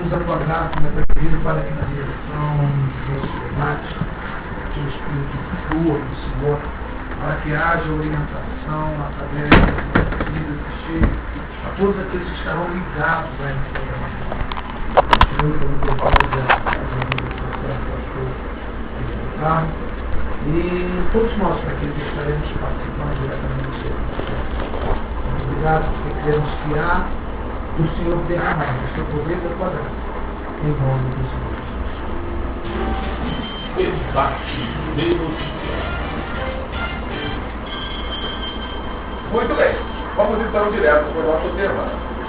nos apoiar como é pedido para que na direção dos debates que o Espírito flua do Senhor, para que haja orientação através da vida que chegue a todos aqueles que estarão ligados à informação. E todos nós, para aqueles que estaremos participando diretamente do Senhor. Obrigado, porque queremos que há do Senhor derramar o seu poder da tua graça, em nome do Senhor Jesus. Muito bem, vamos então direto para o nosso tema.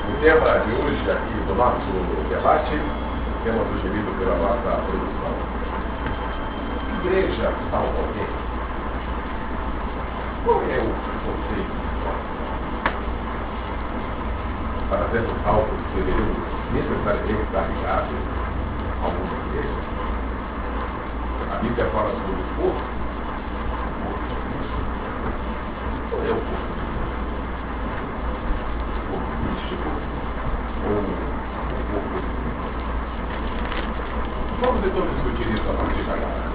O tema de hoje aqui do nosso debate, tema sugerido pela nossa produção. Igreja salva alguém? Qual é o conceito? Para sermos salvos, deveríamos necessariamente estar ligados a alguma igreja? A Bíblia fala sobre o corpo. Qual é o corpo? O corpo místico ou o corpo espiritual? Vamos então discutir isso a partir de agora.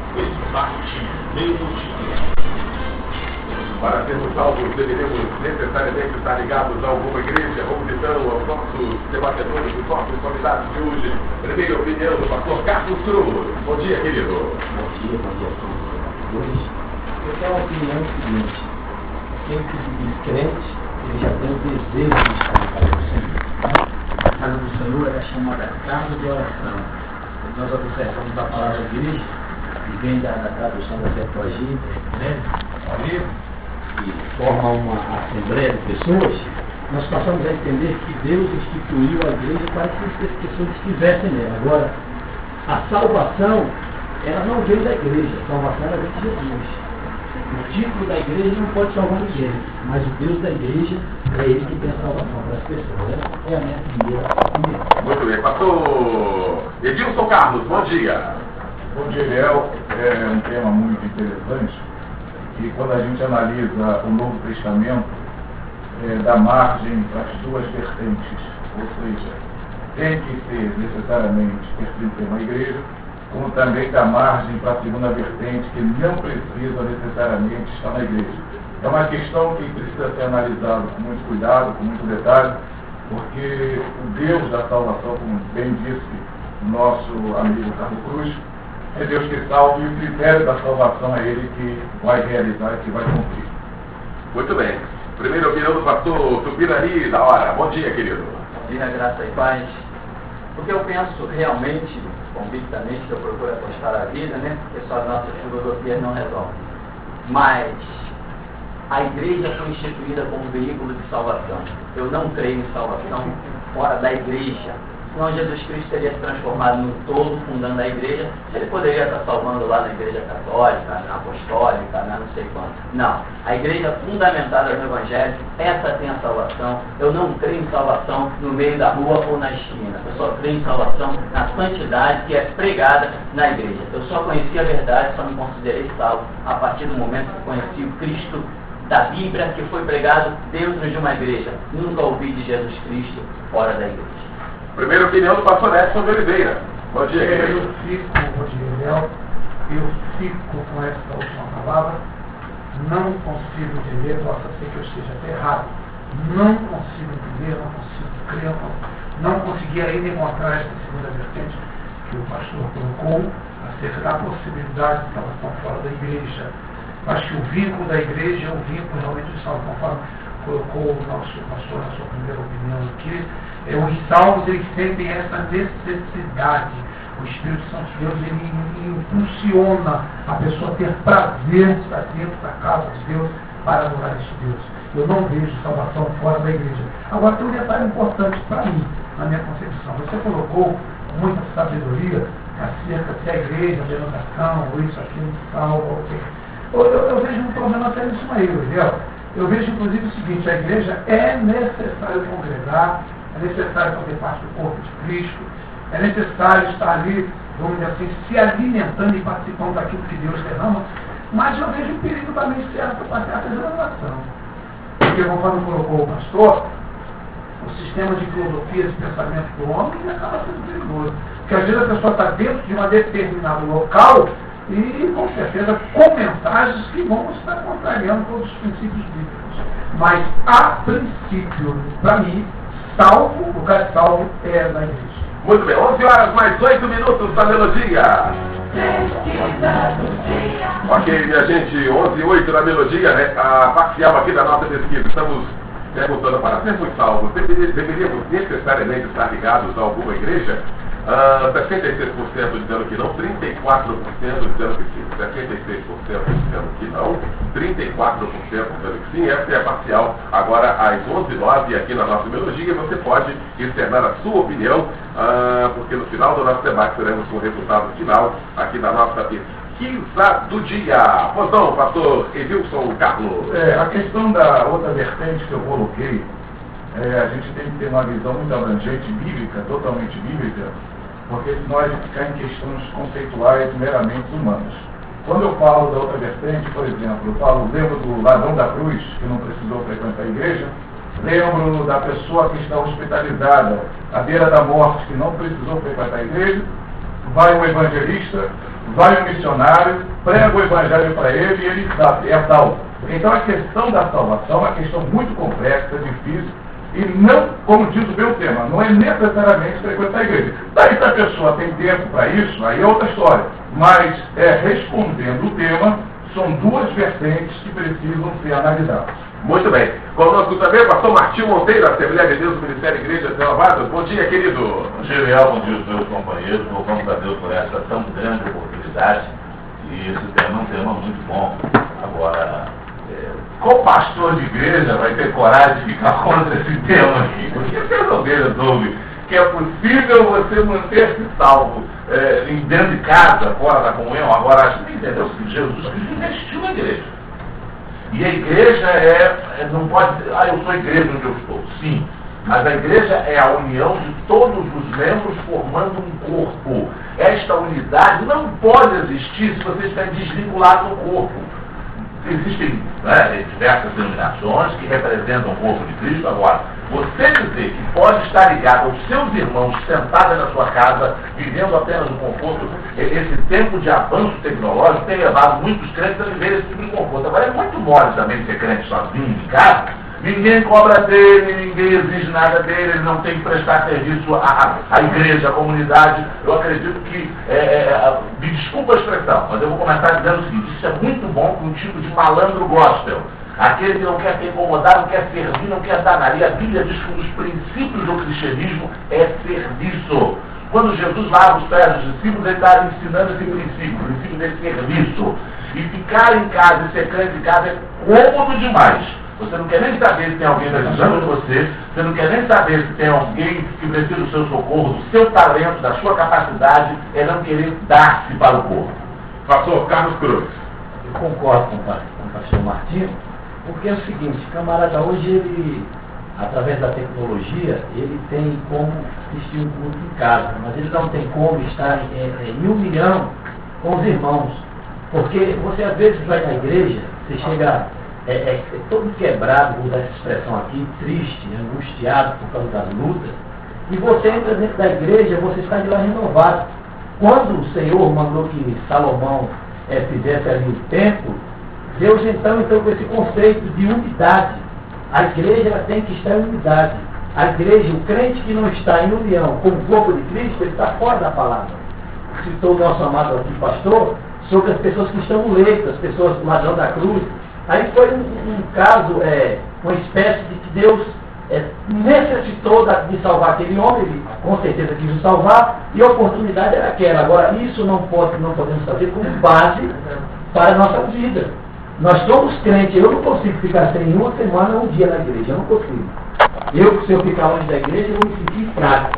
Para sermos salvos, deveríamos necessariamente estar ligados a alguma igreja. Vamos então aos nossos debatedores, os nossos convidados de hoje. Primeira opinião do pastor Carlos Cruz. Bom dia, querido. Bom dia a todos. Hoje, eu tenho uma opinião seguinte: quem se diz crente, ele já tem o desejo de estar na casa do Senhor. A casa do Senhor é chamada casa de oração. Nós observamos a palavra igreja, que vem da tradução da Septuaginta, né? Que forma uma assembleia de pessoas. Nós passamos a entender que Deus instituiu a igreja para que as pessoas estivessem nela. Agora, a salvação, ela não veio da igreja, a salvação ela veio de Jesus. O título da igreja não pode salvar ninguém, mas o Deus da igreja é Ele que tem a salvação para as pessoas. Essa é a minha primeira opinião. Muito bem, pastor Edilson Carlos, bom dia. Bom dia, Eliel. É um tema muito interessante e quando a gente analisa o Novo Testamento, dá margem para as duas vertentes, ou seja, tem que ser necessariamente pertencer a uma igreja, como também dá margem para a segunda vertente, que não precisa necessariamente estar na igreja. É uma questão que precisa ser analisada com muito cuidado, com muito detalhe, porque o Deus da salvação, como bem disse o nosso amigo Carlos Cruz, é Deus que salva e o critério da salvação é Ele que vai realizar e que vai cumprir. Muito bem. Primeira opinião do pastor Tupirani da hora. Bom dia, querido. Bom dia, graça e paz. Porque eu penso realmente, convictamente, que eu procuro apostar a vida, né? Porque só as nossas filosofias não resolvem. Mas a igreja foi instituída como veículo de salvação. Eu não creio em salvação fora da igreja. Senão Jesus Cristo teria se transformado no todo, fundando a igreja. Ele poderia estar salvando lá na igreja católica, na apostólica, na não sei quanto. Não. A igreja fundamentada no Evangelho, essa tem a salvação. Eu não creio em salvação no meio da rua ou na esquina. Eu só creio em salvação na santidade que é pregada na igreja. Eu só conheci a verdade, só me considerei salvo a partir do momento que conheci o Cristo da Bíblia que foi pregado dentro de uma igreja. Nunca ouvi de Jesus Cristo fora da igreja. Primeira opinião do pastor Edson de Oliveira. Bom dia, querido. Eu fico com essa última palavra. Não consigo entender, possa ser que eu esteja até errado. Não consigo entender, não consigo crer, não consegui ainda encontrar essa segunda vertente que o pastor colocou acerca da possibilidade de salvação fora da igreja. Acho que o vínculo da igreja é o vínculo realmente de salvação, conforme colocou o nosso pastor na sua primeira opinião aqui. Os salvos, eles sentem essa necessidade. O Espírito Santo de Deus, ele impulsiona a pessoa a ter prazer de estar dentro da casa de Deus para adorar este Deus. Eu não vejo salvação fora da igreja. Agora, tem um detalhe importante para mim, na minha concepção. Você colocou com muita sabedoria acerca se a igreja, a denominação, ou isso, aquilo, salva, ok. Eu vejo um problema até nisso aí, entendeu? Eu vejo, inclusive, o seguinte: a igreja é necessário congregar, é necessário fazer parte do corpo de Cristo, é necessário estar ali, vamos dizer assim, se alimentando e participando daquilo que Deus derrama, mas eu vejo um perigo também certo para certa denominação. Porque, conforme colocou o pastor, o sistema de filosofias e pensamento do homem acaba sendo perigoso. Porque às vezes a pessoa está dentro de um determinado local e, com certeza, com mensagens que vão estar contrariando todos os princípios bíblicos. Mas, a princípio, para mim, o lugar salvo é na igreja. Muito bem, 11 horas mais 8 minutos da melodia. Ok, minha gente, 11 e 8 da melodia, né? A parcial aqui da nossa pesquisa. Estamos perguntando para sermos salvos. Deveríamos necessariamente estar ligados a alguma igreja? 66% dizendo que não, 34% dizendo que sim, 76% dizendo que não, 34% dizendo que sim. Essa é a parcial. Agora, às 11h09, aqui na nossa melodia, você pode externar a sua opinião, porque no final do nosso debate teremos um resultado final aqui na nossa pesquisa do dia. Pois não, pastor Edilson Carlos. A questão da outra vertente que eu coloquei, a gente tem que ter uma visão muito abrangente, bíblica, totalmente bíblica, porque senão a gente cai em questões conceituais meramente humanas. Quando eu falo da outra vertente, por exemplo, lembro do ladrão da cruz, que não precisou frequentar a igreja, lembro da pessoa que está hospitalizada à beira da morte, que não precisou frequentar a igreja, vai um evangelista, vai um missionário, prega o evangelho para ele e ele é salvo. Então a questão da salvação é uma questão muito complexa, difícil, e não, como diz o meu tema, não é necessariamente frequentar a igreja. Daí se a pessoa tem tempo para isso, aí é outra história. Mas, respondendo o tema, são duas vertentes que precisam ser analisadas. Muito bem. Conosco também, pastor Martinho Monteiro, Assembleia de Deus, Ministério Igreja Renovadas. Bom dia, querido. Bom dia, Leal. Bom dia aos meus companheiros. Louvamos a Deus por essa tão grande oportunidade. E esse tema é um tema muito bom. Agora, qual pastor de igreja vai ter coragem de ficar contra esse tema aqui? Porque as ovelhas ouvem que é possível você manter-se salvo dentro de casa, fora da comunhão. Agora, acho que entendeu que Jesus Cristo investiu na igreja. E a igreja não pode dizer, eu sou a igreja onde eu estou. Sim, mas a igreja é a união de todos os membros formando um corpo. Esta unidade não pode existir se você estiver desvinculado do corpo. Existem diversas denominações que representam o corpo de Cristo. Agora, você dizer que pode estar ligado aos seus irmãos sentados na sua casa, vivendo apenas o conforto, esse tempo de avanço tecnológico tem levado muitos crentes a viver esse tipo de conforto. Agora, é muito mole também ser crente sozinho em casa. Ninguém cobra dele, ninguém exige nada dele, ele não tem que prestar serviço à igreja, à comunidade. Eu acredito que, me desculpa a expressão, mas eu vou começar dizendo o seguinte: isso é muito bom para um tipo de malandro gospel. Aquele que não quer ser incomodado, não quer servir, não quer dar nada. E a Bíblia diz que um dos princípios do cristianismo é serviço. Quando Jesus lava os pés dos discípulos, ele está ensinando esse princípio, o princípio desse serviço. E ficar em casa e ser crente em casa é cômodo demais. Você não quer nem saber se tem alguém precisando de você, você não quer nem saber se tem alguém que precisa do seu socorro, do seu talento, da sua capacidade, é não querer dar-se para o corpo. Pastor Carlos Cruz. Eu concordo com o pastor Martinho, porque é o seguinte, o camarada hoje, ele, através da tecnologia, ele tem como assistir um culto em casa, mas ele não tem como estar em união com os irmãos. Porque você às vezes vai na igreja, você chega todo quebrado, vou usar essa expressão aqui, triste, angustiado por causa das lutas, e você entra dentro da igreja, você está de lá renovado. Quando o Senhor mandou que Salomão fizesse ali o templo, Deus então com esse conceito de unidade. A igreja ela tem que estar em unidade. A igreja, o crente que não está em união com o corpo de Cristo, ele está fora da palavra. Citou o nosso amado aqui pastor sobre as pessoas que estão no leito, as pessoas do ladrão da cruz. Aí foi um caso, uma espécie de que Deus necessitou de salvar aquele homem, ele com certeza quis o salvar, e a oportunidade era aquela. Agora, isso não podemos fazer como base para a nossa vida. Nós somos crentes, eu não consigo ficar sem uma semana ou um dia na igreja, eu não consigo. Se eu ficar longe da igreja, eu vou me sentir fraco.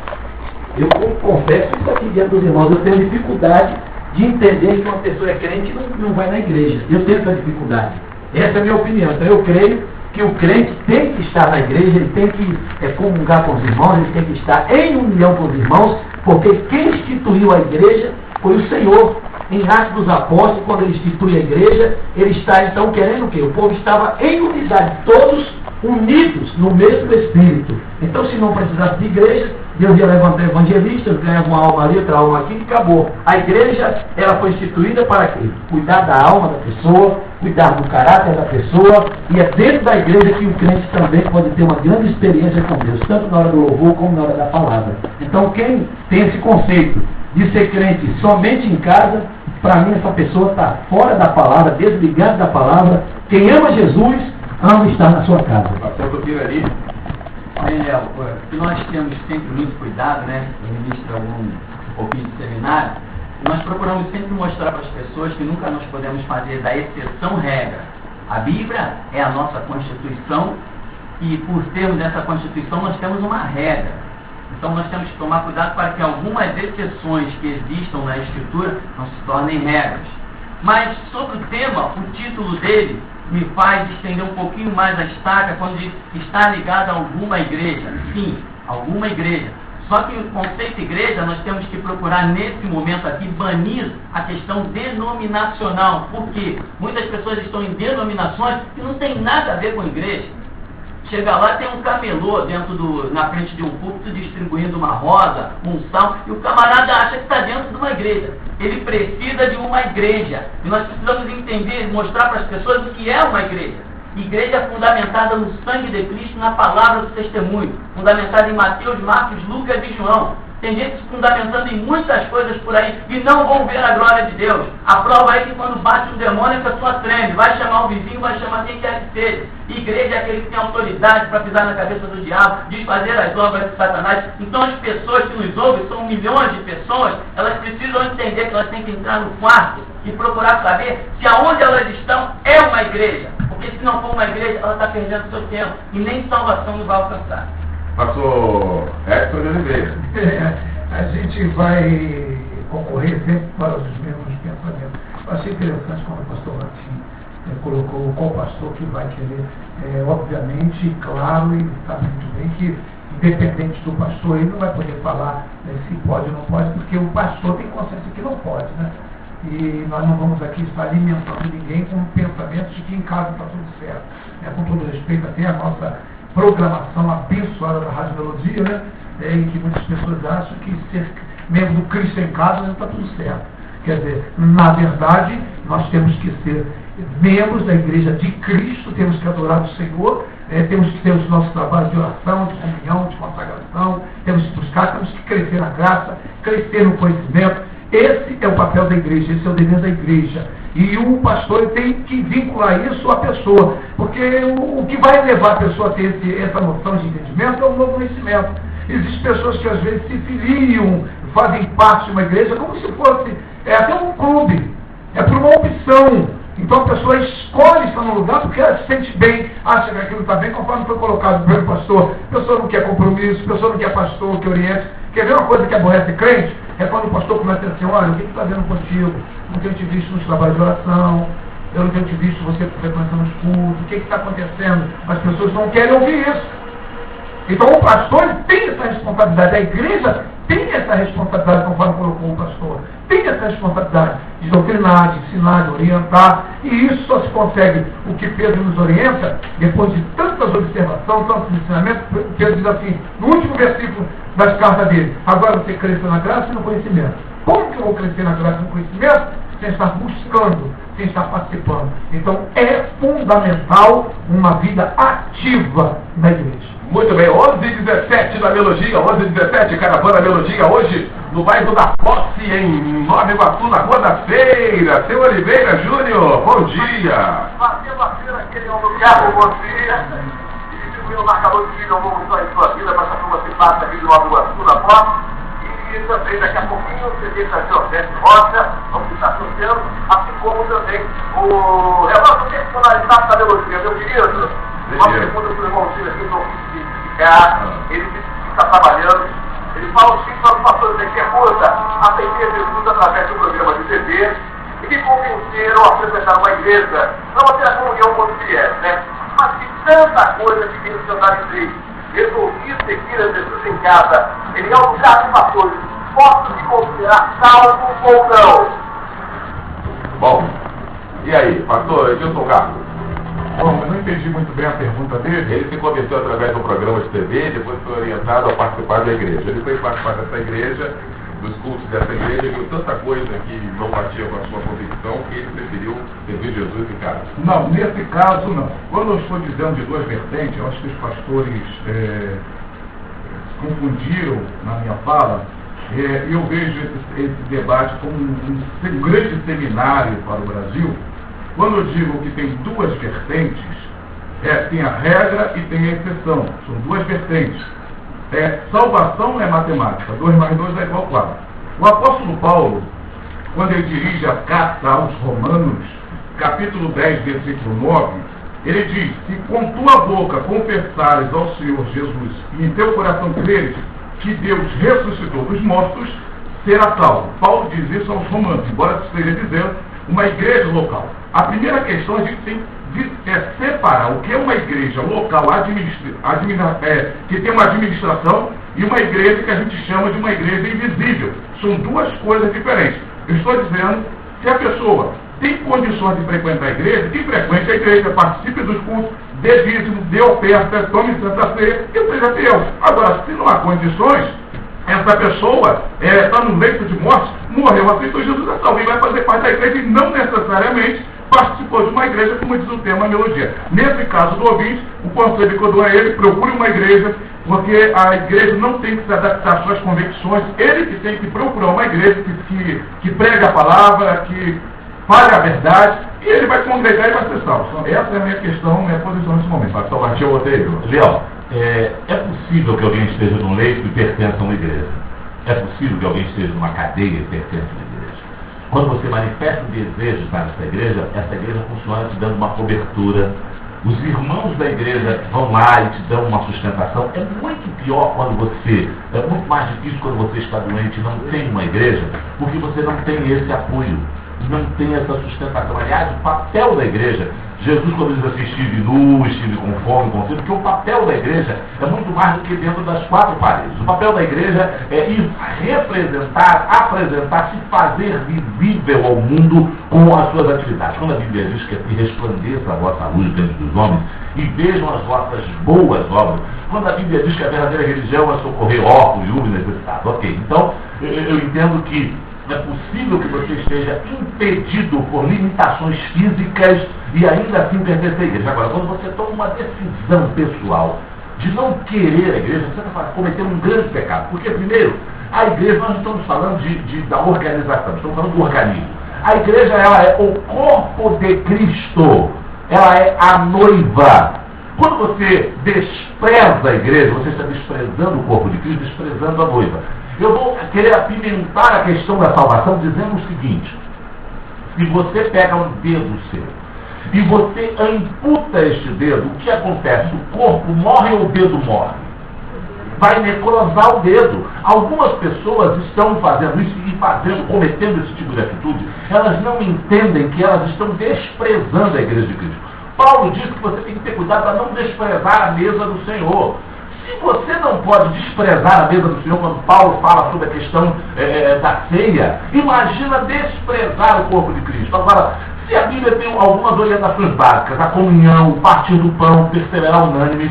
Eu confesso isso aqui diante dos irmãos, eu tenho dificuldade de entender que uma pessoa é crente e não vai na igreja. Eu tenho essa dificuldade. Essa é a minha opinião. Então eu creio que o crente tem que estar na igreja, ele tem que comungar com os irmãos, ele tem que estar em união com os irmãos, porque quem instituiu a igreja foi o Senhor. Em Atos dos Apóstolos, quando ele institui a igreja, ele está então querendo o quê? O povo estava em unidade, todos unidos no mesmo Espírito. Então, se não precisasse de igreja, Deus ia levantar evangelistas, ganhava uma alma ali, outra alma aqui e acabou. A igreja, ela foi instituída para quê? Cuidar da alma da pessoa, cuidar do caráter da pessoa, e é dentro da igreja que o crente também pode ter uma grande experiência com Deus, tanto na hora do louvor como na hora da palavra. Então, quem tem esse conceito de ser crente somente em casa, para mim essa pessoa está fora da palavra, desligada da palavra. Quem ama Jesus, ama estar na sua casa. Daniel, que nós temos sempre muito cuidado, né? Eu ministro um pouquinho de seminário, nós procuramos sempre mostrar para as pessoas que nunca nós podemos fazer da exceção regra. A Bíblia é a nossa Constituição e por termos essa Constituição nós temos uma regra. Então nós temos que tomar cuidado para que algumas exceções que existam na Escritura não se tornem regras. Mas sobre o tema, o título dele me faz estender um pouquinho mais a estaca quando diz que está ligado a alguma igreja. Sim, alguma igreja. Só que o conceito igreja nós temos que procurar nesse momento aqui banir a questão denominacional. Porque muitas pessoas estão em denominações que não tem nada a ver com igreja. Chega lá, tem um camelô na frente de um púlpito distribuindo uma rosa, um sal, e o camarada acha que está dentro de uma igreja. Ele precisa de uma igreja. E nós precisamos entender e mostrar para as pessoas o que é uma igreja. Igreja fundamentada no sangue de Cristo, na palavra do testemunho. Fundamentada em Mateus, Marcos, Lucas e João. Tem gente se fundamentando em muitas coisas por aí e não vão ver a glória de Deus. A prova é que quando bate um demônio, a pessoa treme. Vai chamar o vizinho, vai chamar quem quer que seja. Igreja é aquele que tem autoridade para pisar na cabeça do diabo, desfazer as obras de Satanás. Então as pessoas que nos ouvem, são milhões de pessoas, elas precisam entender que elas têm que entrar no quarto e procurar saber se aonde elas estão é uma igreja. Porque se não for uma igreja, ela está perdendo seu tempo e nem salvação não vai alcançar. Pastor Hector de Oliveira. A gente vai concorrer sempre para os mesmos pensamentos. Eu achei interessante como o pastor Martim colocou qual pastor que vai querer. Obviamente, claro, e sabe muito bem que, independente do pastor, ele não vai poder falar se pode ou não pode, porque o pastor tem consciência que não pode, né? E nós não vamos aqui estar alimentando ninguém com pensamentos de que em casa está tudo certo. Com todo respeito até a nossa programação abençoada da Rádio Melodia, né? Em que muitas pessoas acham que ser membro do Cristo em casa já está tudo certo. Quer dizer, na verdade, nós temos que ser membros da Igreja de Cristo, temos que adorar o Senhor, temos que ter os nossos trabalhos de oração, de comunhão, de consagração, temos que buscar, temos que crescer na graça, crescer no conhecimento. Esse é o papel da igreja, esse é o dever da igreja. E o pastor tem que vincular isso à pessoa, porque o que vai levar a pessoa a ter essa noção de entendimento é o novo conhecimento. Existem pessoas que às vezes se filiam, fazem parte de uma igreja como se fosse até um clube, é por uma opção. Então a pessoa escolhe estar no lugar porque ela se sente bem, acha que aquilo está bem, conforme foi colocado pelo pastor. A pessoa não quer compromisso, a pessoa não quer pastor que oriente. Quer ver uma coisa que aborrece crente? É quando o pastor começa a dizer assim, olha, o que está vendo contigo? Não tenho te visto nos trabalhos de oração, eu não tenho te visto você frequentando os cultos, o que está acontecendo? As pessoas não querem ouvir isso. Então o pastor tem essa responsabilidade, a igreja tem essa responsabilidade, conforme colocou o pastor, tem essa responsabilidade de doutrinar, de ensinar, de orientar, e isso só se consegue, o que Pedro nos orienta, depois de tantas observações, tantos ensinamentos. Pedro diz assim, no último versículo das cartas dele, agora você cresceu na graça e no conhecimento. Como que eu vou crescer na graça e no conhecimento? Sem estar buscando, sem estar participando. Então é fundamental uma vida ativa na igreja. Muito bem, 11h17 da Melodia, 11h17, Caravana Melodia, hoje no bairro da Posse, em Nova Iguaçu, na Rua da Feira. Seu Oliveira Júnior, bom dia. Fazendo a feira, aquele homem do carro, bom dia. E distribuindo o marcador de vídeo ao longo da sua vida, para essa turma que passa aqui de Nova Iguaçu, na Posse. E também, daqui a pouquinho, o CD da Jordete Rocha, vamos estar associando, assim como também o relógio personalizado da Melodia, meu querido. Uma pergunta para o irmãozinho aqui no ofício de cá, ele disse que está trabalhando. Ele fala o seguinte para os pastores daqui a coisa, aceitei Jesus através de um programa de TV e me convenceram a frequentar uma igreja, não a ter a comunhão com os fiéis, né? Mas que tanta coisa que vem no cenário dele. Resolvi seguir a Jesus em casa. Ele é um lugar de pastores. Posso me considerar salvo ou não? Bom, e aí, pastor Edilson Carlos? Bom, eu não entendi muito bem a pergunta dele. Ele se converteu através de um programa de TV e depois foi orientado a participar da igreja. Ele foi participar dessa igreja, dos cultos dessa igreja, viu tanta coisa que não batia com a sua convicção que ele preferiu servir Jesus em casa. Não, nesse caso não. Quando eu estou dizendo de duas vertentes, eu acho que os pastores confundiram na minha fala, e eu vejo esse debate como um grande seminário para o Brasil. Quando eu digo que tem duas vertentes, tem a regra e tem a exceção. São duas vertentes. Salvação é matemática, 2 mais 2 é igual a 4. O apóstolo Paulo, quando ele dirige a carta aos Romanos, capítulo 10, versículo 9, ele diz: se com tua boca confessares ao Senhor Jesus e em teu coração creres que Deus ressuscitou dos mortos, será salvo. Paulo diz isso aos Romanos, embora esteja dizendo uma igreja local. A primeira questão a gente tem de separar o que é uma igreja local que tem uma administração e uma igreja que a gente chama de uma igreja invisível. São duas coisas diferentes. Eu estou dizendo, se a pessoa tem condições de frequentar a igreja, que frequente a igreja, participe dos cultos, dê dízimo, dê oferta, tome santa ceia e seja fiel. Agora, se não há condições, essa pessoa está no leito de morte, morreu, aceitou Jesus é salvo e vai fazer parte da igreja e não necessariamente participou de uma igreja, como diz o tema, a melodia. Nesse caso do ouvinte, o conselho que eu dou a ele: procure uma igreja, porque a igreja não tem que se adaptar às suas convicções, ele que tem que procurar uma igreja que prega a palavra, que fale a verdade, e ele vai congregar e vai ser salvo. Então, essa é a minha questão, minha posição nesse momento. Pastor Martinho Monteiro. Leão, é possível que alguém esteja num leito e pertença a uma igreja? É possível que alguém esteja numa cadeia e pertença a uma igreja? Quando você manifesta um desejo para essa igreja funciona te dando uma cobertura. Os irmãos da igreja vão lá e te dão uma sustentação. É muito pior é muito mais difícil quando você está doente e não tem uma igreja, porque você não tem esse apoio, não tem essa sustentação. Aliás, o papel da igreja, Jesus, quando diz assim: estive nu, estive com fome, com sede, porque o papel da igreja é muito mais do que dentro das 4 paredes. O papel da igreja é ir representar, apresentar, se fazer visível ao mundo com as suas atividades. Quando a Bíblia diz que resplandeça a vossa luz diante dos homens e vejam as vossas boas obras, quando a Bíblia diz que a verdadeira religião é socorrer órfãos, viúvos, necessitados. Ok, então eu entendo que é possível que você esteja impedido por limitações físicas e ainda assim pertencer à igreja. Agora, quando você toma uma decisão pessoal de não querer a igreja, você está cometendo um grande pecado. Porque, primeiro, a igreja, nós não estamos falando da organização, estamos falando do organismo. A igreja, ela é o corpo de Cristo, ela é a noiva. Quando você despreza a igreja, você está desprezando o corpo de Cristo, desprezando a noiva. Eu vou querer apimentar a questão da salvação dizendo o seguinte: se você pega um dedo seu e você amputa este dedo, o que acontece? O corpo morre ou o dedo morre? Vai necrosar o dedo. Algumas pessoas estão fazendo isso e cometendo esse tipo de atitude. Elas não entendem que elas estão desprezando a igreja de Cristo. Paulo diz que você tem que ter cuidado para não desprezar a mesa do Senhor. Se você não pode desprezar a mesa do Senhor, quando Paulo fala sobre a questão da ceia, imagina desprezar o corpo de Cristo. Agora, se a Bíblia tem algumas orientações básicas, a comunhão, o partir do pão, perseverar unânimes,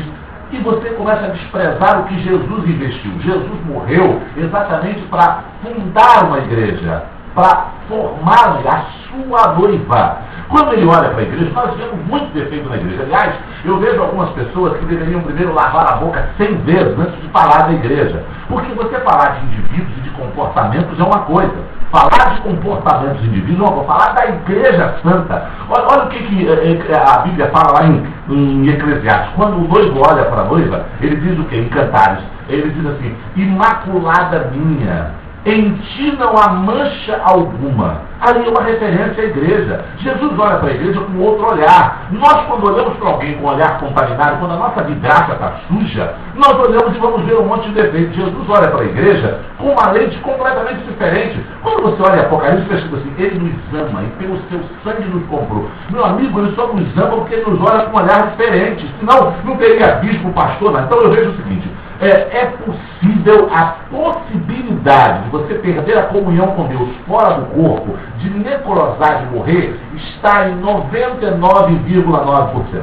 e você começa a desprezar o que Jesus investiu. Jesus morreu exatamente para fundar uma igreja, para formar a sua noiva. Quando ele olha para a igreja, nós vemos muito defeito na igreja. Aliás, eu vejo algumas pessoas que deveriam primeiro lavar a boca 100 vezes antes de falar da igreja. Porque você falar de indivíduos e de comportamentos é uma coisa. Falar de comportamentos de indivíduos é uma coisa. Falar da igreja santa. Olha o que a Bíblia fala lá em Eclesiastes. Quando o noivo olha para a noiva, ele diz o quê? Em Cantares. Ele diz assim: imaculada minha, em ti não há mancha alguma. Ali é uma referência à igreja. Jesus olha para a igreja com outro olhar. Nós, quando olhamos para alguém com um olhar contaminado, quando a nossa vidraça está suja, nós olhamos e vamos ver um monte de defeitos. Jesus olha para a igreja com uma lente completamente diferente. Quando você olha Apocalipse, está escrito assim: ele nos ama e pelo seu sangue nos comprou. Meu amigo, ele só nos ama porque ele nos olha com um olhar diferente. Senão, não teria bispo, pastor, não. Então eu vejo o seguinte: é possível a possibilidade de você perder a comunhão com Deus fora do corpo, de necrosar, de morrer, está em 99,9%.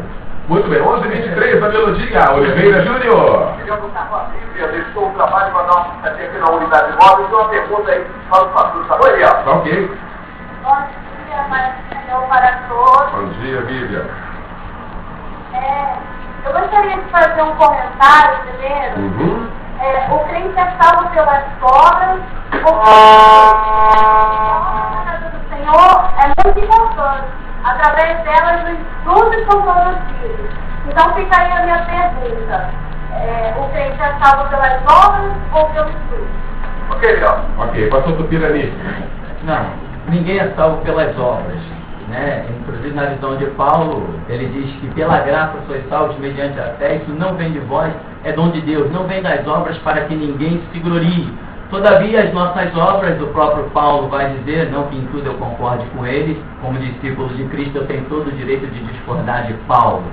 Muito bem, 11h23, a melodia, Oliveira Júnior. Eu buscava a Bíblia, deixou o trabalho para dar uma aqui na unidade móvel. Tem uma pergunta aí para o pastor. Tá bom, Eliel? Tá ok. Bom dia, Pai do Senhor, para todos. Bom dia, Bíblia. Eu gostaria de fazer um comentário primeiro. Uhum. O crente é salvo pelas obras, porque a casa do Senhor é muito importante. Através delas, os estudos são conhecidos. Então, fica aí a minha pergunta. O crente é salvo pelas obras ou pelos estudos? Ok, Eliel. Ok, pastor Tupirani. Não, ninguém é salvo pelas obras, né? Inclusive na visão de Paulo, ele diz que pela graça sois salvos mediante a fé. Isso não vem de vós, é dom de Deus, não vem das obras para que ninguém se glorie. Todavia, as nossas obras, o próprio Paulo vai dizer, não que em tudo eu concorde com ele, como discípulo de Cristo eu tenho todo o direito de discordar de Paulo,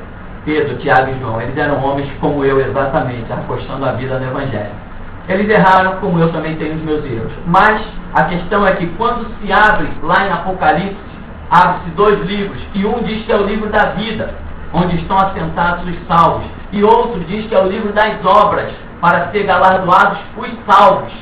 Pedro, Tiago e João. Eles eram homens como eu exatamente, apostando a vida no Evangelho. Eles erraram como eu também tenho os meus erros. Mas a questão é que quando se abre lá em Apocalipse, abre-se 2 livros, e um diz que é o livro da vida, onde estão assentados os salvos, e outro diz que é o livro das obras, para ser galardoados os salvos,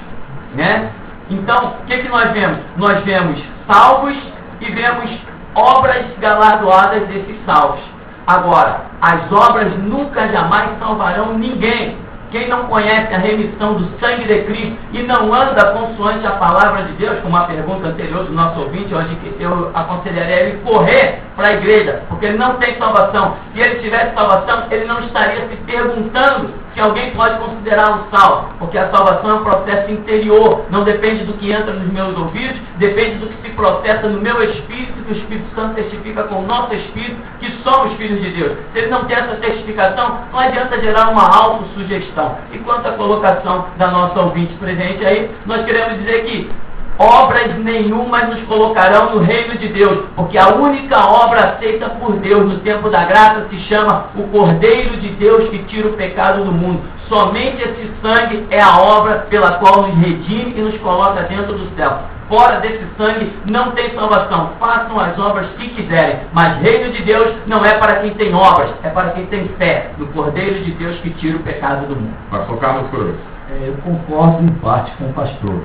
né? Então, o que nós vemos? Nós vemos salvos e vemos obras galardoadas desses salvos. Agora, as obras nunca jamais salvarão ninguém. Quem não conhece a remissão do sangue de Cristo e não anda consoante a palavra de Deus, como a pergunta anterior do nosso ouvinte, eu aconselharia ele correr para a igreja, porque ele não tem salvação. Se ele tivesse salvação, ele não estaria se perguntando se alguém pode considerá-lo salvo, porque a salvação é um processo interior, não depende do que entra nos meus ouvidos, depende do que se processa no meu espírito, que o Espírito Santo testifica com o nosso espírito, que somos filhos de Deus. Se ele não tem essa testificação, não adianta gerar uma autossugestão. E quanto à colocação da nossa ouvinte presente aí, nós queremos dizer que obras nenhumas nos colocarão no reino de Deus, porque a única obra aceita por Deus no tempo da graça se chama o Cordeiro de Deus que tira o pecado do mundo. Somente esse sangue é a obra pela qual nos redime e nos coloca dentro do céu. Fora desse sangue não tem salvação. Façam as obras que quiserem, mas reino de Deus não é para quem tem obras, é para quem tem fé no Cordeiro de Deus que tira o pecado do mundo. Pastor Carlos Cruz. Eu concordo em parte com o pastor.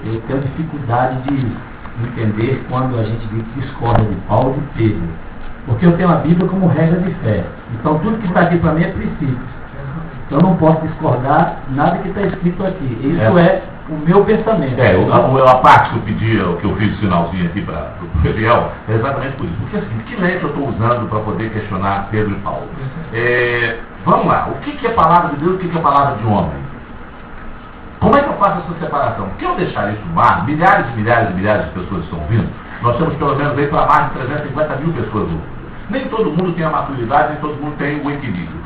Eu tenho dificuldade de entender quando a gente discorda de Paulo e de Pedro, porque eu tenho a Bíblia como regra de fé. Então tudo que está aqui para mim é princípio. Então eu não posso discordar nada que está escrito aqui. Isso é o meu pensamento. A parte que eu pedi, que eu fiz o sinalzinho aqui para o Gabriel, é exatamente por isso. Porque assim, que lente eu estou usando para poder questionar Pedro e Paulo? Vamos lá, o que é palavra de Deus e o que é palavra de homem? Como é que eu faço essa separação? Porque eu deixar isso no ar, milhares e milhares e milhares de pessoas estão ouvindo, nós temos pelo menos aí para mais de 350 mil pessoas ouvindo. Nem todo mundo tem a maturidade, nem todo mundo tem o equilíbrio.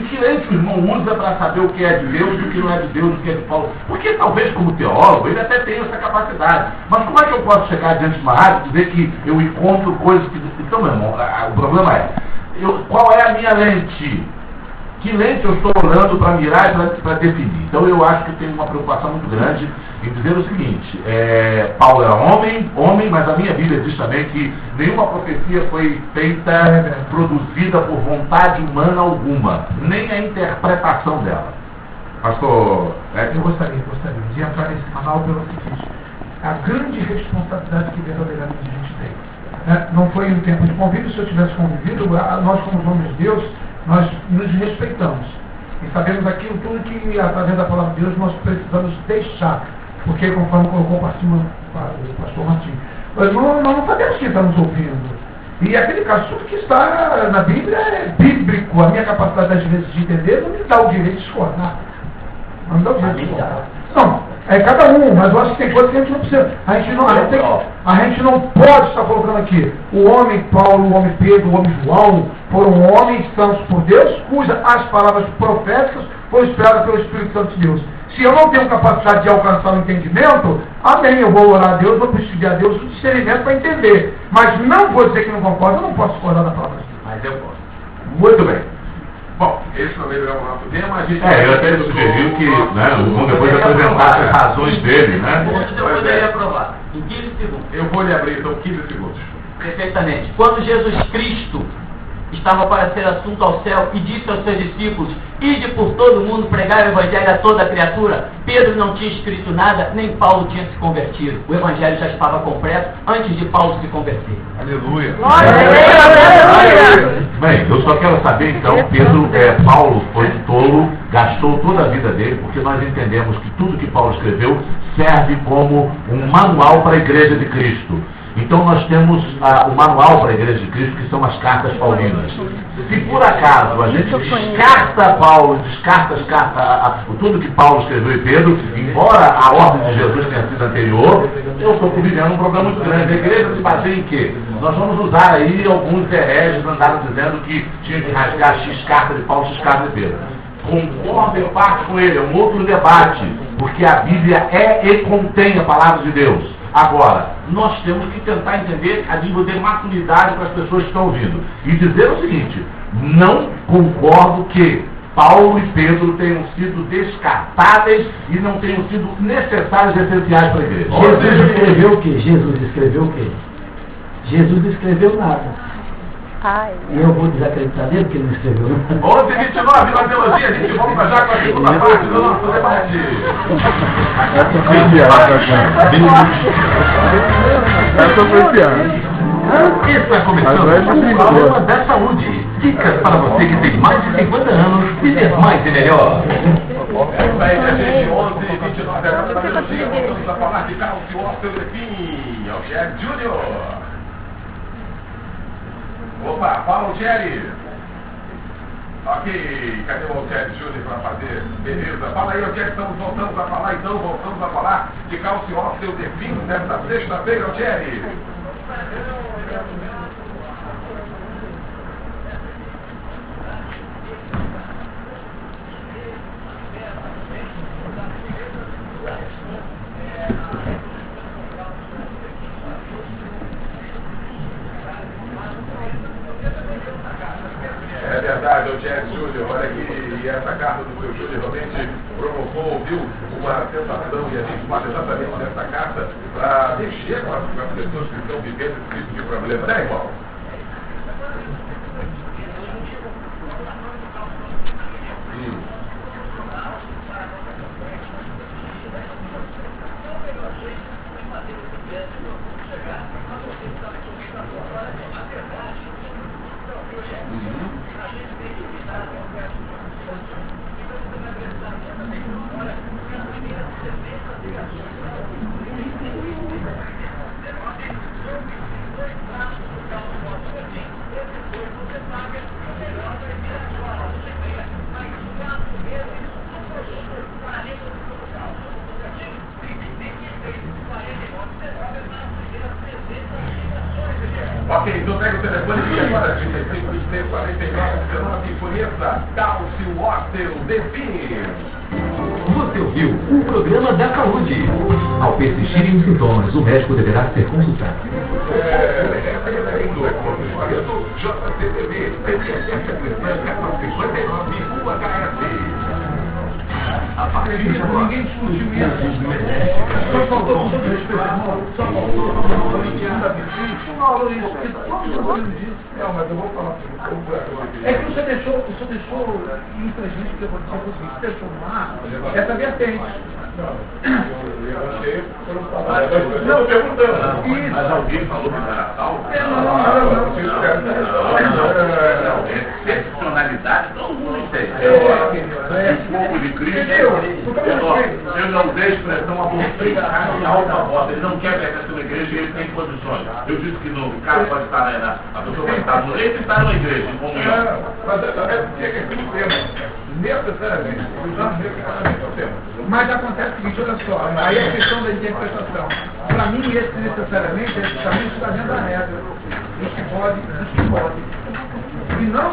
Que lente o irmão usa para saber o que é de Deus e o que não é de Deus, o que é de Paulo? Porque talvez como teólogo ele até tenha essa capacidade. Mas como é que eu posso chegar diante de uma rádio e dizer que eu encontro coisas que... Então, meu irmão, o problema é, qual é a minha lente? Que lente eu estou olhando para mirar e para definir? Então eu acho que tenho uma preocupação muito grande em dizer o seguinte, Paulo era homem, mas a minha Bíblia diz também que nenhuma profecia foi feita, produzida por vontade humana alguma, nem a interpretação dela. Pastor, eu gostaria de entrar nesse canal pelo seguinte, a grande responsabilidade que verdadeiramente a gente tem. Não foi um tempo de convívio, se eu tivesse convivido, nós como homens de Deus, nós nos respeitamos e sabemos aquilo tudo que, através da palavra de Deus, nós precisamos deixar, porque, conforme colocou o pastor Martim, nós não sabemos quem está nos ouvindo. E aquele caso, tudo que está na Bíblia é bíblico. A minha capacidade, às vezes, de entender não me dá o direito de discordar. Não me dá o direito de discordar. Não, é cada um, mas eu acho que tem coisas que a gente não precisa. A gente não pode estar colocando aqui. O homem Paulo, o homem Pedro, o homem João foram homens santos por Deus, cujas as palavras proféticas foram inspiradas pelo Espírito Santo de Deus. Se eu não tenho capacidade de alcançar o entendimento, amém, eu vou orar a Deus, vou pedir a Deus o discernimento para entender. Mas não vou dizer que não concordo, eu não posso discordar da palavra de Deus. Mas eu posso. Muito bem. Bom, esse também é o nosso tema. A gente eu até sugeri que o mundo depois apresentasse as razões dele, né? Eu poderia aprovar. Em 15 segundos. Eu vou lhe abrir então 15 segundos. Perfeitamente. Quando Jesus Cristo estava para ser assunto ao céu e disse aos seus discípulos: ide por todo o mundo pregar o evangelho a toda criatura. Pedro não tinha escrito nada, nem Paulo tinha se convertido. O evangelho já estava completo antes de Paulo se converter. Aleluia. Bem, eu só quero saber então, Paulo foi um tolo, gastou toda a vida dele, porque nós entendemos que tudo que Paulo escreveu serve como um manual para a Igreja de Cristo. Então nós temos o manual para a Igreja de Cristo, que são as cartas paulinas. Se por acaso a gente descarta Paulo, descarta tudo que Paulo escreveu e Pedro, embora a ordem de Jesus tenha sido anterior, eu estou vivendo um problema muito grande. A Igreja se baseia em quê? Nós vamos usar aí alguns hereges andaram dizendo que tinha que rasgar X carta de Paulo, X carta de Pedro. Concordo em parte com ele, é um outro debate, porque a Bíblia é e contém a palavra de Deus. Agora, nós temos que tentar entender a nível de maturidade para as pessoas que estão ouvindo. E dizer o seguinte: não concordo que Paulo e Pedro tenham sido descartáveis e não tenham sido necessários e essenciais para a igreja. Jesus escreveu o quê? Jesus escreveu nada. E eu vou desacreditar dele porque ele não escreveu nada. 11h29 na teologia, a gente volta já com a segunda parte do nosso debate. Está começando o programa da saúde. Dicas para você que tem mais de 50 anos viver mais e melhor. Essa aí, a gente, 11h29, agora na teologia, voltamos a falar de cálcio, osteolepim, Alger Júnior. Opa, fala o Jerry. Ok, cadê o Jerry Júnior para fazer? Beleza, fala aí, Jerry, estamos voltando a falar então, voltamos a falar de cálcio osteolepim nesta sexta-feira, Jerry. É verdade, o Jerry Júnior, olha aqui, e essa carta do seu Júnior realmente provocou, viu, uma sensação, e a gente fala exatamente nessa carta para mexer com as pessoas que estão vivendo esse tipo de problema, né, irmão? Ok, então pega o telefone e agora, 35, 49, 19, conheça Cálcio Osteolepim. Você ouviu o programa da saúde. Ao persistirem os sintomas, o médico deverá ser consultado. JCTV, PTSF, 1459, UHF. A partir de agora, ninguém discutiu isso. Só faltou uma aula disso. Não, mas eu vou falar para você. É que você deixou infringir o que aconteceu com você. Você deixou no ar essa vertente. Não, eu perguntando. Mas alguém falou que era tal? Não, excepcionalidade todo mundo tem. O povo de Cristo, eu não usei a expressão abortiva, em alta voz. Ele não quer pegar sua igreja e ele tem condições. Eu disse que não, o cara pode estar a pessoa pode estar no leito e estar na igreja, em comunhão. Mas é porque é aquele tema. Necessariamente, usar necessariamente é o tema. Mas acontece o seguinte, olha só, aí é a questão da interpretação. Para mim, esse necessariamente é justamente está dentro da regra. Isso que pode, isso que pode. E não,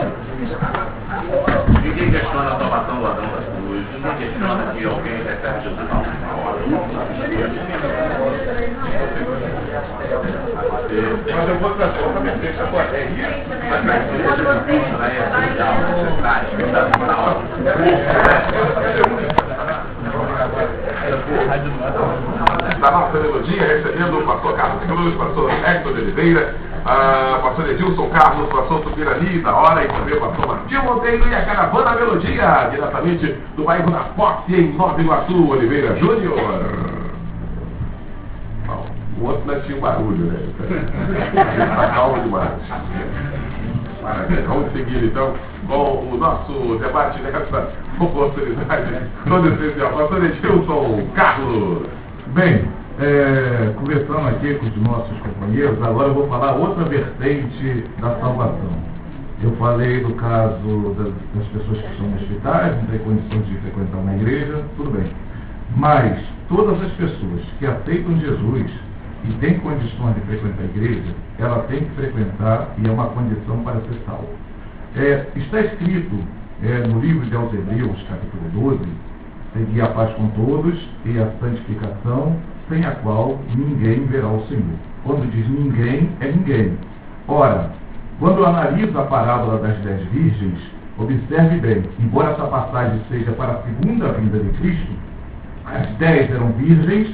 ninguém questiona a salvação do ladrão das cruzes, ninguém questiona que alguém recebe Jesus na última hora. Mas eu vou transformar a minha frente agora. É isso? Mas na igreja não está na teologia, recebendo o pastor Carlos Cruz, pastor Hector de Oliveira, pastor Edilson Carlos, pastor Tupirani, da hora, e também o pastor Martinho Monteiro e a Caravana Melodia, diretamente do bairro da Fox, em Nova Iguaçu, Oliveira Júnior. O outro não tinha um barulho, né? Tá calmo demais. Maravilha. Vamos seguir então com o nosso debate nessa oportunidade toda especial. Pastor Edilson Carlos. Bem, conversando aqui com os nossos companheiros, agora eu vou falar outra vertente da salvação. Eu falei do caso das pessoas que estão nos hospitais, não têm condições de frequentar uma igreja, tudo bem. Mas todas as pessoas que aceitam Jesus e têm condições de frequentar a igreja, ela tem que frequentar e é uma condição para ser salvo. Está escrito no livro de aos Hebreus, capítulo 12, segui a paz com todos e a santificação, sem a qual ninguém verá o Senhor. Quando diz ninguém, é ninguém. Ora, quando analisa a parábola das 10 virgens, observe bem, embora essa passagem seja para a segunda vinda de Cristo, as 10 eram virgens,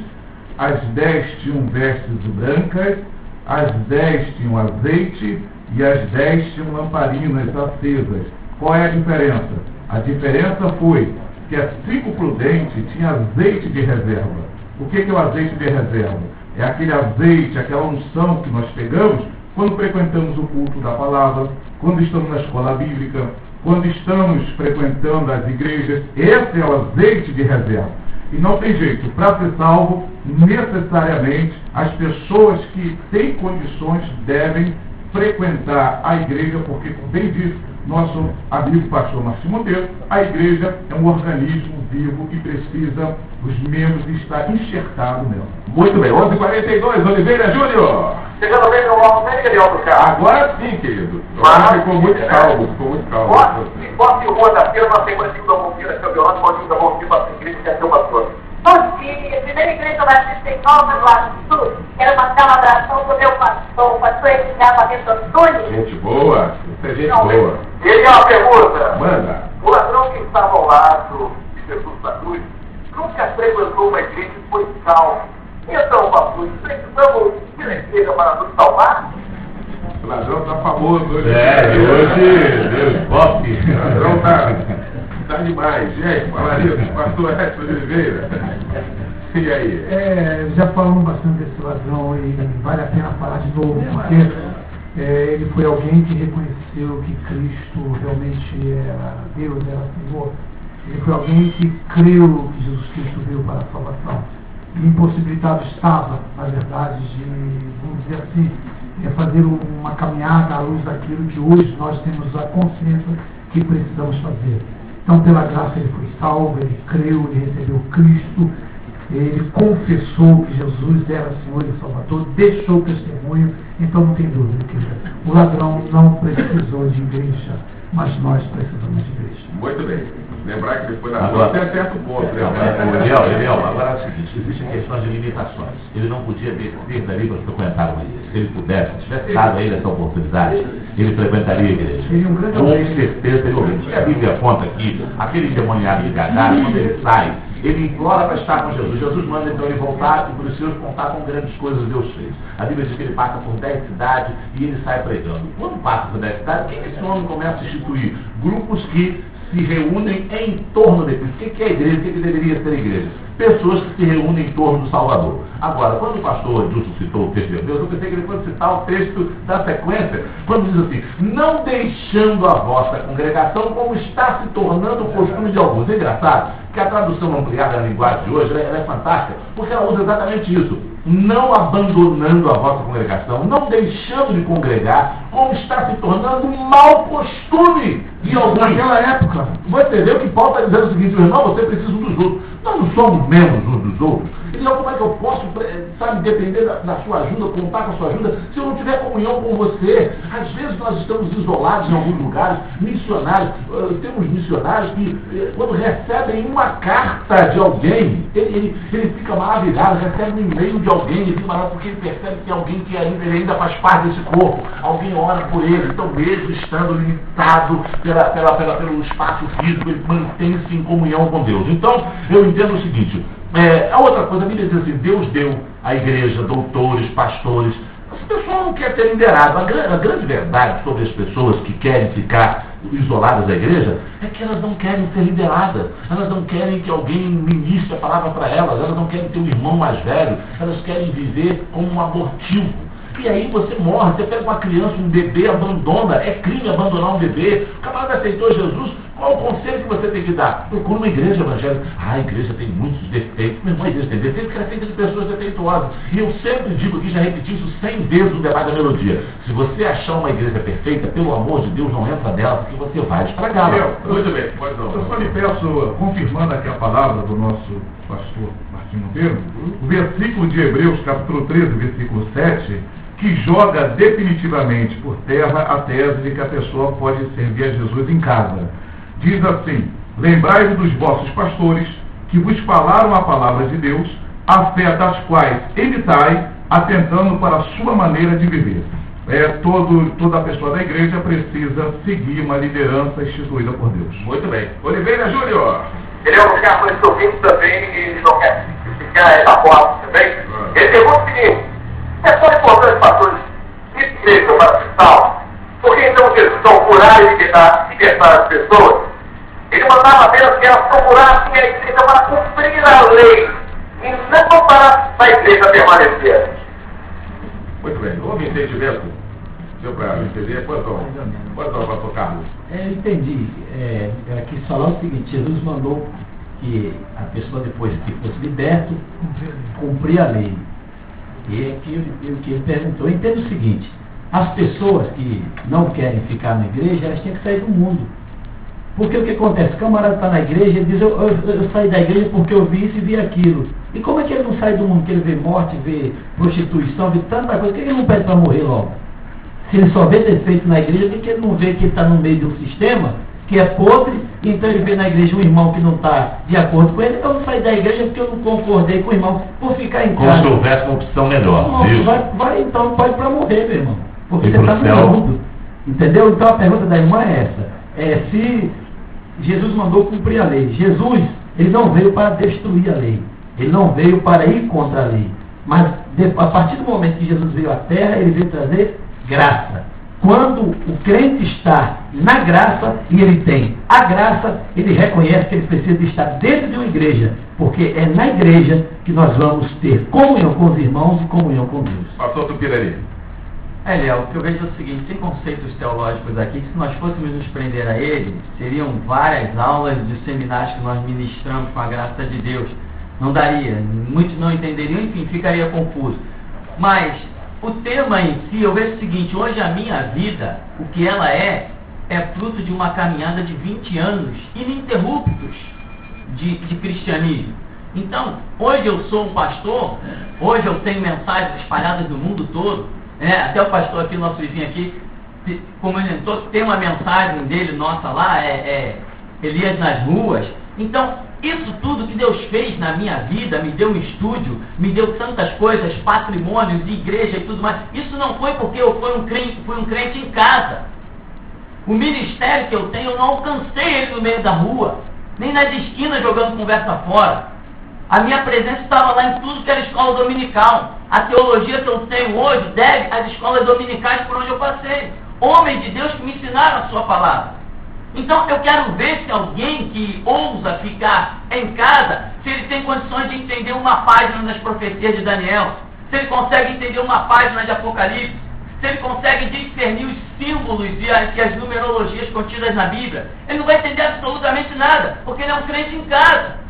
as 10 tinham vestes brancas, as 10 tinham azeite e as 10 tinham lamparinas acesas. Qual é a diferença? A diferença foi que as 5 prudentes tinham azeite de reserva. O que é o azeite de reserva? É aquele azeite, aquela unção que nós pegamos quando frequentamos o culto da palavra, quando estamos na escola bíblica, quando estamos frequentando as igrejas. Esse é o azeite de reserva. E não tem jeito, para ser salvo, necessariamente as pessoas que têm condições devem frequentar a igreja, porque, como bem disse nosso amigo pastor Martinho Monteiro, a igreja é um organismo vivo e precisa os membros estar enxertados nela. Muito bem, 11h42, Oliveira Júnior. Chegando bem no Almeida de Alto Carro. Agora sim, querido. Agora ficou muito calmo, ficou muito calmo. Posse e Rua da Feira, nós temos aqui da Monteira, campeonato, pode da Monteira para a igreja que é seu pastor. Bom dia, a primeira igreja batista em Nova Iguaçu era uma celebração do meu pastor, o pastor Edgar Bento Antônio. Gente boa, isso é gente boa. Ele é uma pergunta. Manda. O ladrão que estava ao lado de Jesus da cruz nunca frequentou uma igreja e foi salvo. Então, pastor, precisamos ir na igreja para nos salvar? O ladrão está famoso hoje. Hoje, Deus, pop. O ladrão tá demais. Gente, falaria do pastor Edson de Oliveira. E aí? Já falamos bastante desse ladrão e vale a pena falar de novo, porque ele foi alguém que reconheceu que Cristo realmente era Deus, era Senhor. Ele foi alguém que creu que Jesus Cristo veio para a salvação. E impossibilitado estava, na verdade, de, vamos dizer assim, fazer uma caminhada à luz daquilo que hoje nós temos a consciência que precisamos fazer. Então, pela graça, ele foi salvo, ele creu, ele recebeu Cristo, ele confessou que Jesus era Senhor e Salvador, deixou o testemunho, então não tem dúvida que o ladrão não precisou de igreja, mas nós precisamos de igreja. Muito bem. Lembrar que ele foi na rua até certo ponto. Eliel, agora é o seguinte, existem questões de limitações. Ele não podia descer dali para frequentar uma igreja. Se ele pudesse, se tivesse dado a ele essa oportunidade, ele frequentaria a igreja. Com certeza ele ouviu. E a Bíblia conta que aquele endemoniado de Gadara, quando ele sai, ele implora para estar com Jesus. Jesus manda então ele voltar e por isso Deus contar com grandes coisas Deus fez. A Bíblia diz que ele passa por 10 cidades e ele sai pregando. Quando passa por 10 cidades, o que esse homem começa a instituir? Grupos que se reúnem em torno de Cristo. O que é a igreja? O que deveria ser a igreja? Pessoas que se reúnem em torno do Salvador. Agora, quando o pastor Edilson citou o texto de Deus, eu pensei que ele fosse citar o texto da sequência, quando diz assim, não deixando a vossa congregação como está se tornando o costume de alguns. É engraçado que a tradução ampliada na linguagem de hoje ela é fantástica, porque ela usa exatamente isso. Não abandonando a vossa congregação, não deixando de congregar, como está se tornando um mau costume de alguns. Naquela época, você vê o que Paulo está dizendo o seguinte, meu irmão, você precisa uns dos outros. Nós não somos membros uns dos outros. Então, como é que eu posso, sabe, depender da sua ajuda, contar com a sua ajuda, se eu não tiver comunhão com você? Às vezes nós estamos isolados em alguns lugares, missionários. Temos missionários que, quando recebem uma carta de alguém, ele fica maravilhado, recebe um e-mail de alguém, ele fica maravilhado porque ele percebe que é alguém que ele ainda faz parte desse corpo. Alguém ora por ele. Então, mesmo estando limitado pelo espaço físico, ele mantém-se em comunhão com Deus. Então, eu entendo o seguinte, a outra coisa, a Bíblia diz assim, Deus deu à igreja doutores, pastores. O pessoal não quer ser liderado. A grande verdade sobre as pessoas que querem ficar isoladas da igreja é que elas não querem ser lideradas. Elas não querem que alguém ministre a palavra para elas. Elas não querem ter um irmão mais velho. Elas querem viver como um abortivo. E aí você morre, você pega uma criança, um bebê, abandona. É crime abandonar um bebê. O camarada aceitou Jesus. Qual o conselho que você tem que dar? Procura uma igreja evangélica. A igreja tem muitos defeitos. Meu irmão, a igreja tem defeitos porque ela é feita de pessoas defeituosas. E eu sempre digo aqui, já repeti isso 100 vezes no debate da melodia. Se você achar uma igreja perfeita, pelo amor de Deus, não entra nela, porque você vai estragá-la. Muito bem, pode não. Eu só lhe peço, confirmando aqui a palavra do nosso pastor Martim Monteiro, o versículo de Hebreus, capítulo 13, versículo 7, que joga definitivamente por terra a tese de que a pessoa pode servir a Jesus em casa. Diz assim: lembrai-vos dos vossos pastores, que vos falaram a palavra de Deus, a fé das quais imitai, atentando para a sua maneira de viver. Toda pessoa da igreja precisa seguir uma liderança instituída por Deus. Muito bem. Oliveira Júnior. Ele é um lugar com esse ouvinte também, e ele não quer ficar essa forma também. Ele pergunta o seguinte: é tão importante, pastores, igreja para cristal, porque então Jesus, ao curar e libertar as pessoas, ele mandava apenas que elas procurassem a igreja para cumprir a lei, e não para a igreja permanecer. Muito bem. Houve entendimento? Deu para entender? Pode não, pastor Carlos. Eu entendi. Aqui falar o seguinte: Jesus mandou que a pessoa, depois que fosse liberto, cumprir a lei. E é o que ele perguntou. Eu entendo o seguinte: as pessoas que não querem ficar na igreja, elas têm que sair do mundo. Porque o que acontece? O camarada está na igreja, ele diz: eu saí da igreja porque eu vi isso e vi aquilo. E como é que ele não sai do mundo? Porque ele vê morte, vê prostituição, vê tanta coisa. Por que ele não pede para morrer logo? Se ele só vê defeito na igreja, por que ele não vê que ele está no meio de um sistema que é podre? Então ele vê na igreja um irmão que não está de acordo com ele. Eu não saí da igreja porque eu não concordei com o irmão por ficar em casa. Como se houvesse uma opção melhor. Não, vai então, pode para morrer, meu irmão. Porque você está no mundo. Entendeu? Então a pergunta da irmã é essa: se Jesus mandou cumprir a lei. Jesus, ele não veio para destruir a lei. Ele não veio para ir contra a lei. Mas a partir do momento que Jesus veio à terra, ele veio trazer graça. Quando o crente está na graça e ele tem a graça, ele reconhece que ele precisa de estar dentro de uma igreja, porque é na igreja que nós vamos ter comunhão com os irmãos e comunhão com Deus. Pastor Tupirari. Léo, o que eu vejo é o seguinte: tem conceitos teológicos aqui que, se nós fôssemos nos prender a ele, seriam várias aulas de seminários que nós ministramos com a graça de Deus. Não daria, muitos não entenderiam, enfim, ficaria confuso. Mas o tema em si, eu vejo o seguinte: hoje a minha vida, o que ela é fruto de uma caminhada de 20 anos ininterruptos de cristianismo. Então, hoje eu sou um pastor, hoje eu tenho mensagens espalhadas no mundo todo, até o pastor aqui, nosso vizinho aqui, comentou que tem uma mensagem dele, nossa lá, Elias nas ruas. Então, isso tudo que Deus fez na minha vida, me deu um estúdio, me deu tantas coisas, patrimônios, igreja e tudo mais, isso não foi porque eu fui um crente em casa. O ministério que eu tenho, eu não alcancei ele no meio da rua, nem nas esquinas jogando conversa fora. A minha presença estava lá em tudo que era escola dominical. A teologia que eu tenho hoje deve às escolas dominicais por onde eu passei. Homens de Deus que me ensinaram a sua palavra. Então eu quero ver se alguém que ousa ficar em casa, se ele tem condições de entender uma página das profecias de Daniel, se ele consegue entender uma página de Apocalipse, se ele consegue discernir os símbolos e as numerologias contidas na Bíblia. Ele não vai entender absolutamente nada, porque ele é um crente em casa.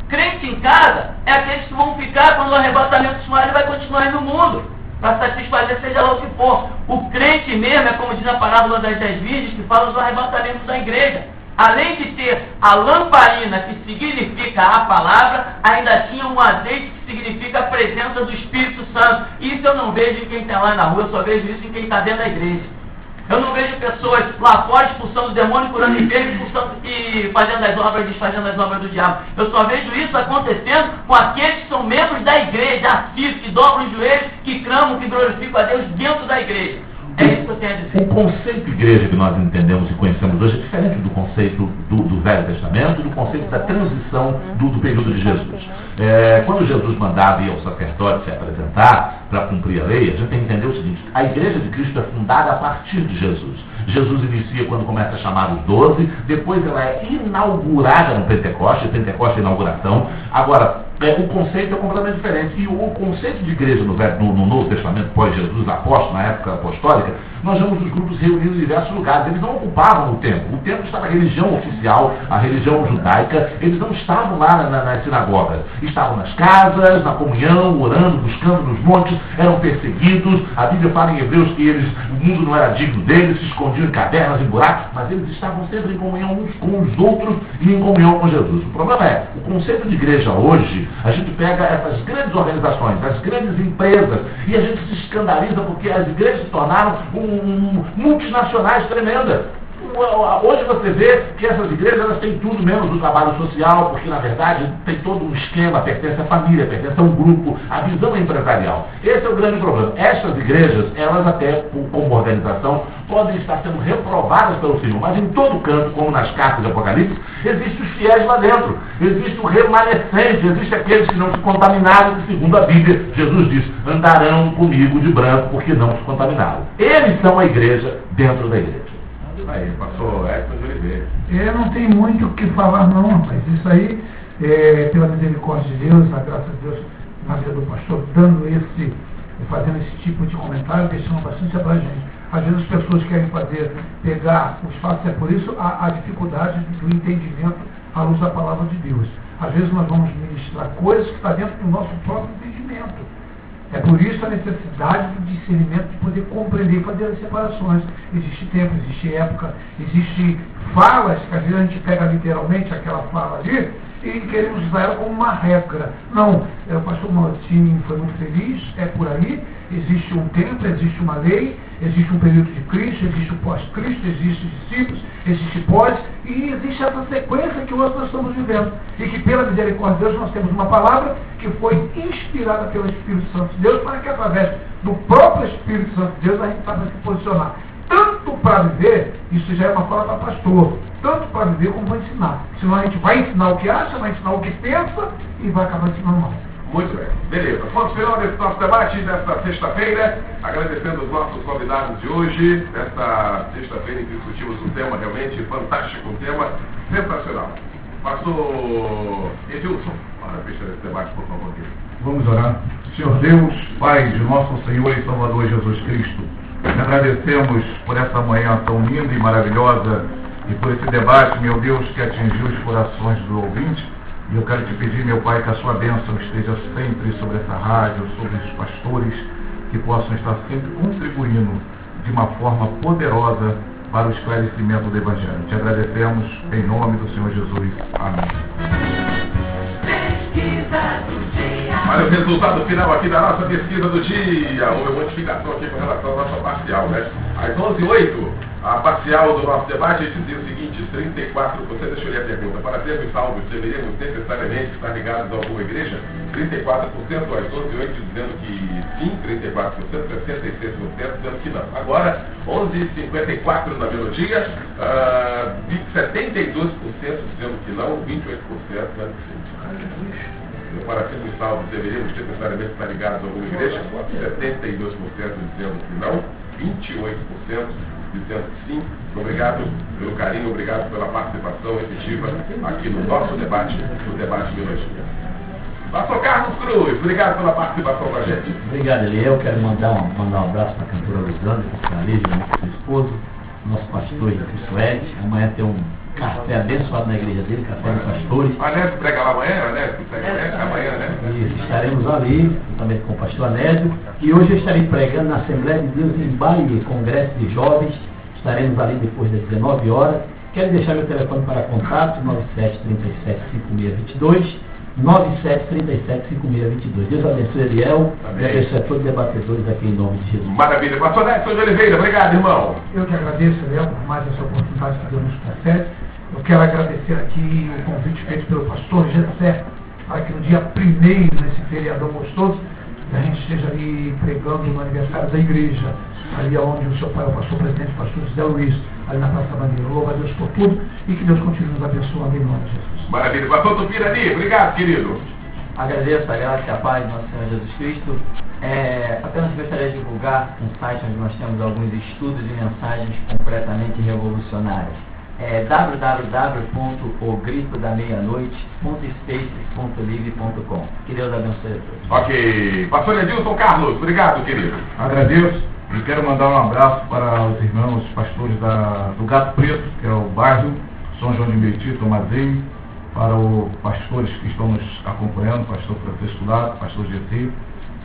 Crente em casa é aqueles que vão ficar quando o arrebatamento soar, ele vai continuar no mundo, para satisfazer seja lá o que for. O crente mesmo é como diz a parábola das 10 virgens, que fala do arrebatamento da igreja. Além de ter a lamparina, que significa a palavra, ainda tinha um azeite, que significa a presença do Espírito Santo. Isso eu não vejo em quem está lá na rua, eu só vejo isso em quem está dentro da igreja. Eu não vejo pessoas lá fora expulsando o demônio, curando enfermos e fazendo as obras, desfazendo as obras do diabo. Eu só vejo isso acontecendo com aqueles que são membros da igreja, assíduos, que dobram os joelhos, que clamam, que glorificam a Deus dentro da igreja. É isso que eu tenho a dizer. O conceito de igreja que nós entendemos e conhecemos hoje é diferente do conceito do Velho Testamento e do conceito da transição do período de Jesus. Quando Jesus mandava ir ao sacerdote se apresentar, para cumprir a lei, a gente tem que entender o seguinte: a igreja de Cristo é fundada a partir de Jesus. Jesus inicia quando começa a chamar os 12, depois ela é inaugurada no Pentecoste é a inauguração. Agora, o conceito é completamente diferente. E o conceito de igreja no Novo Testamento, pós-Jesus, apóstolo, na época apostólica, nós vemos os grupos reunidos em diversos lugares. Eles não ocupavam o templo. O templo estava na religião oficial, a religião judaica. Eles não estavam lá nas sinagogas. Estavam nas casas, na comunhão, orando, buscando nos montes. Eram perseguidos. A Bíblia fala em Hebreus que o mundo não era digno deles, se escondiam em cavernas, em buracos, mas eles estavam sempre em comunhão uns com os outros e em comunhão com Jesus. O problema é, o conceito de igreja hoje, a gente pega essas grandes organizações, as grandes empresas, e a gente se escandaliza porque as igrejas se tornaram multinacionais tremendas. Hoje você vê que essas igrejas elas têm tudo menos do trabalho social, porque na verdade tem todo um esquema, pertence à família, pertence a um grupo, a visão é empresarial. Esse é o grande problema. Estas igrejas, elas até como organização, podem estar sendo reprovadas pelo Senhor, mas em todo canto, como nas cartas de Apocalipse, existem os fiéis lá dentro, existe o remanescente, existe aqueles que não se contaminaram, que segundo a Bíblia, Jesus diz, andarão comigo de branco porque não se contaminaram. Eles são a igreja dentro da igreja. Aí, passou Edson de Oliveira. Eu não tenho muito o que falar não, rapaz. Isso aí, pela misericórdia de Deus, a graça de Deus, na vida do pastor, fazendo esse tipo de comentário, deixando bastante abrangente. Às vezes as pessoas querem pegar os fatos, é por isso a dificuldade do entendimento à luz da palavra de Deus. Às vezes nós vamos ministrar coisas que estão dentro do nosso próprio entendimento. É por isso a necessidade do discernimento de poder compreender e fazer as separações. Existe tempo, existe época, existe falas que às vezes a gente pega literalmente aquela fala ali e queremos usar ela como uma regra. Não, o pastor Martini foi muito feliz, é por aí, existe um tempo, existe uma lei, existe um período de Cristo, existe o pós-Cristo, existe discípulos, existe pós, e existe essa sequência que hoje nós estamos vivendo. E que pela misericórdia de Deus nós temos uma palavra que foi inspirada pelo Espírito Santo de Deus, para que através do próprio Espírito Santo de Deus a gente saiba se posicionar. Tanto para viver, isso já é uma fala para pastor, tanto para viver como para ensinar. Senão a gente vai ensinar o que acha, vai ensinar o que pensa e vai acabar ensinando mal. Muito bem, beleza. Vamos final desse nosso debate desta sexta-feira, agradecendo os nossos convidados de hoje, nesta sexta-feira em que discutimos um tema realmente fantástico, um tema sensacional. Pastor Edilson, para fechar esse debate, por favor. Vamos orar. Senhor Deus, Pai de nosso Senhor e Salvador Jesus Cristo, agradecemos por essa manhã tão linda e maravilhosa e por esse debate, meu Deus, que atingiu os corações do ouvinte. E eu quero te pedir, meu Pai, que a sua bênção esteja sempre sobre essa rádio, sobre os pastores, que possam estar sempre contribuindo de uma forma poderosa para o esclarecimento do Evangelho. Te agradecemos em nome do Senhor Jesus. Amém. Olha o resultado final aqui da nossa pesquisa do dia. Houve modificação aqui com relação à nossa parcial, né? Às 11h08, a parcial do nosso debate dizia o seguinte: 34%, deixa eu ler a pergunta, para sermos salvos deveríamos necessariamente estar ligados a alguma igreja? 34%, às 11h08 dizendo que sim, 34%, 66% dizendo que não. Agora, 11h54 na melodia, 72% dizendo que não, 28% dizendo que sim. Para sermos salvos, deveríamos necessariamente estar ligados a alguma igreja? 72% dizendo que não, 28% dizendo que sim. Obrigado pelo carinho, obrigado pela participação efetiva aqui no nosso debate, no debate Melodia. Pastor Carlos Cruz, obrigado pela participação com a gente. Obrigado, Eliel. Quero mandar um abraço para a cantora Lisandra, para a Lígia, nosso esposo, nosso pastor Cristo Ed. Amanhã tem um café abençoado na igreja dele, café dos pastores. A Anésio prega lá amanhã, Anésio prega amanhã, né? Isso, estaremos ali, juntamente com o pastor Anésio. E hoje eu estarei pregando na Assembleia de Deus em Bahia, Congresso de Jovens. Estaremos ali depois das 19 horas. Quero deixar meu telefone para contato, 97375622, 97375622. Deus abençoe, Eliel. E abençoe a todos os debatedores aqui em nome de Jesus. Maravilha. Pastor Edson de Oliveira, obrigado, irmão. Eu que agradeço, Eliel, por mais essa oportunidade que Deus nos concede. Eu quero agradecer aqui o convite feito pelo pastor Gessé, para que no dia 1º, nesse feriadão gostoso, a gente esteja ali pregando no aniversário da igreja, ali onde o seu pai é o pastor presidente, o pastor José Luiz, ali na Praça Bandeira. Louva a Deus por tudo e que Deus continue nos abençoando em nome de Jesus. Maravilha. Pastor Tupirani, obrigado, querido. Agradeço a graça e a paz do nosso Senhor Jesus Cristo. Apenas gostaria de divulgar um site onde nós temos alguns estudos e mensagens completamente revolucionárias. www.ogritodameianoite.spaces.live.com. Que Deus abençoe a todos. Ok. Pastor Edilson Carlos, obrigado, querido. Agradeço e quero mandar um abraço para os irmãos pastores do Gato Preto, que é o bairro São João de Meriti, Tomazeio, para os pastores que estão nos acompanhando, pastor Francisco Lato, pastor GT,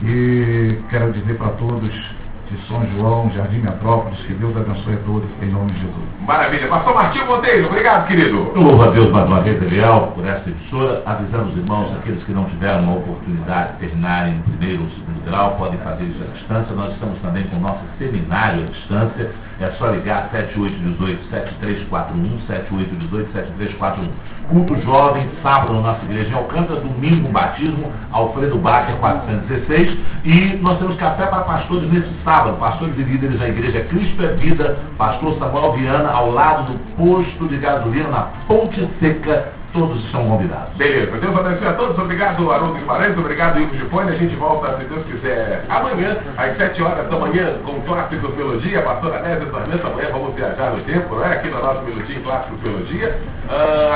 e quero dizer para todos de São João, Jardim Metrópolis, que Deus abençoe a todos, em nome de Jesus. Maravilha. Pastor Martinho Monteiro, obrigado, querido. Eu louvo a Deus mais uma vez, Eliel, por essa emissora, avisando os irmãos, aqueles que não tiveram a oportunidade de terminarem o primeiro ou o segundo grau, podem fazer isso à distância. Nós estamos também com o nosso seminário à distância. É só ligar 7818-7341, 7818-7341. Culto jovem, sábado na nossa igreja em Alcântara, domingo batismo, Alfredo Bacher 416. E nós temos café para pastores nesse sábado, pastores e líderes da igreja Cristo é Vida, pastor Samuel Viana, ao lado do posto de gasolina na Ponte Seca. Todos estão convidados. Beleza, Deus abençoe a todos. Obrigado, Haroldo Guimarães. Obrigado, Ivo Gipone. A gente volta, se Deus quiser, amanhã, às 7 horas da manhã, com Clássicos Teologia. Pastora Nézia Sarmento, amanhã vamos viajar no tempo, né? Aqui no nosso Minutinho Clássicos Teologia.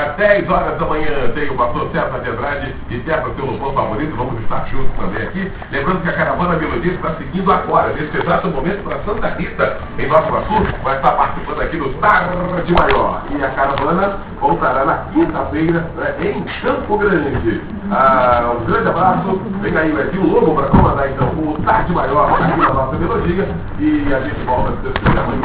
Às 10 horas da manhã tem o pastor César de Andrade, interpreta o seu louvor favorito. Vamos estar juntos também aqui. Lembrando que a Caravana Melodia está seguindo agora, nesse exato momento, para Santa Rita, em Nova Iguaçu. Vai estar participando aqui do Tarde Maior. E a caravana voltará na quinta-feira, em Campo Grande. Um grande abraço. Vem aí o Edil Lobo para comandar então o Tarde Maior aqui na nossa melodia. E a gente volta, se Deus quiser, amanhã.